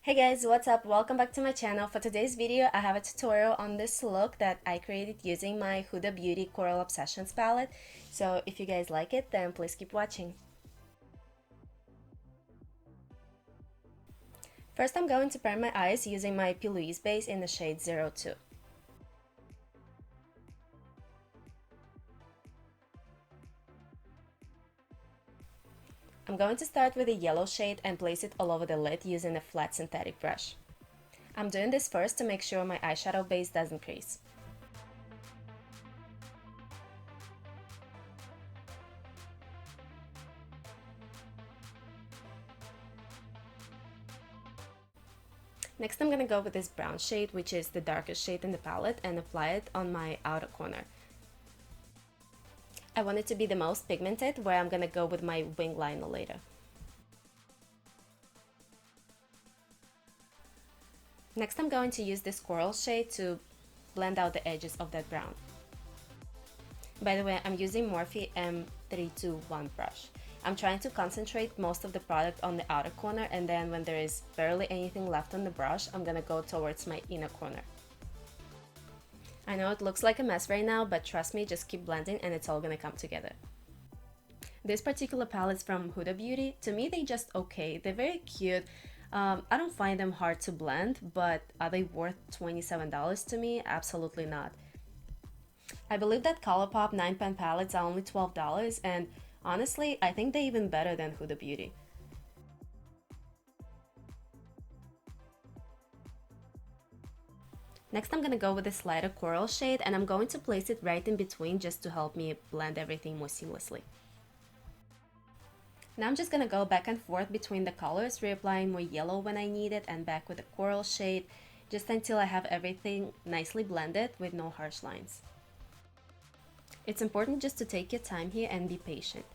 Hey guys, what's up? Welcome back to my channel. For today's video, I have a tutorial on this look that I created using my Huda Beauty Coral Obsessions palette. So if you guys like it, then please keep watching. First, I'm going to prime my eyes using my p.louise base in the shade 02. I'm going to start with a yellow shade and place it all over the lid using a flat synthetic brush. I'm doing this first to make sure my eyeshadow base doesn't crease. Next, I'm gonna go with this brown shade, which is the darkest shade in the palette, and apply it on my outer corner. I want it to be the most pigmented, where I'm gonna go with my wing liner later. Next, I'm going to use this coral shade to blend out the edges of that brown. By the way, I'm using Morphe M321 brush. I'm trying to concentrate most of the product on the outer corner, and then when there is barely anything left on the brush, I'm gonna go towards my inner corner. I know it looks like a mess right now, but trust me, just keep blending and it's all gonna come together. This particular palette is from Huda Beauty. To me, they're just okay. They're very cute. I don't find them hard to blend, but are they worth $27 to me? Absolutely not. I believe that ColourPop 9-pan palettes are only $12, and honestly, I think they're even better than Huda Beauty. Next, I'm gonna go with this lighter coral shade, and I'm going to place it right in between just to help me blend everything more seamlessly. Now I'm just gonna go back and forth between the colors, reapplying more yellow when I need it and back with the coral shade, just until I have everything nicely blended with no harsh lines. It's important just to take your time here and be patient.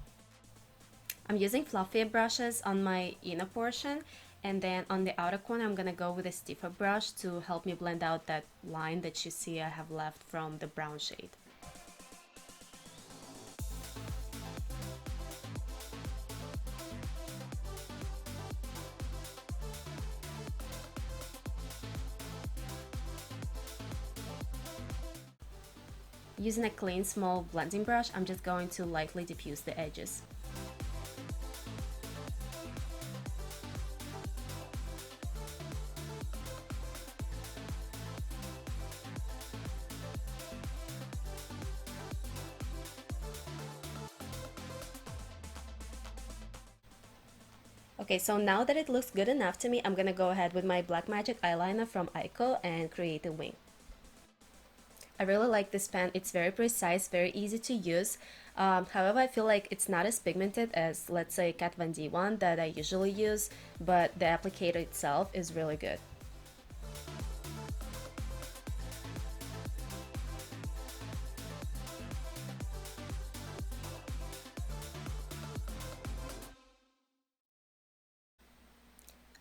I'm using fluffier brushes on my inner portion, and then on the outer corner I'm gonna go with a stiffer brush to help me blend out that line that you see I have left from the brown shade. Using a clean small blending brush, I'm just going to lightly diffuse the edges. Okay, so now that it looks good enough to me, I'm gonna go ahead with my Black Magic eyeliner from eyeko and create a wing. I really like this pen. It's very precise, very easy to use. However, I feel like it's not as pigmented as, let's say, Kat Von D one that I usually use, but the applicator itself is really good.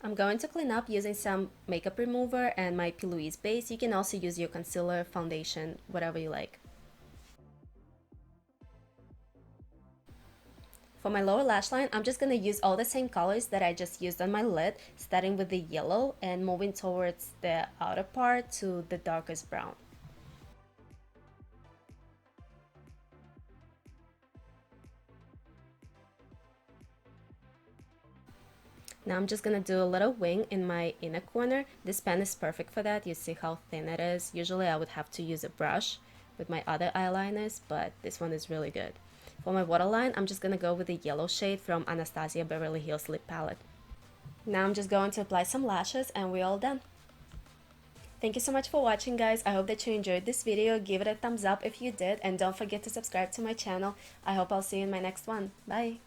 I'm going to clean up using some makeup remover and my p.louise base. You can also use your concealer, foundation, whatever you like. For my lower lash line, I'm just going to use all the same colors that I just used on my lid, starting with the yellow and moving towards the outer part to the darkest brown. Now I'm just gonna do a little wing in my inner corner. This pen is perfect for that. You see how thin it is. Usually I would have to use a brush with my other eyeliners, but this one is really good. For my waterline, I'm just gonna go with the yellow shade from Anastasiabeverlyhills lip palette. Now I'm just going to apply some lashes and we're all done. Thank you so much for watching, guys. I hope that you enjoyed this video. Give it a thumbs up if you did, and don't forget to subscribe to my channel. I hope I'll see you in my next one. Bye!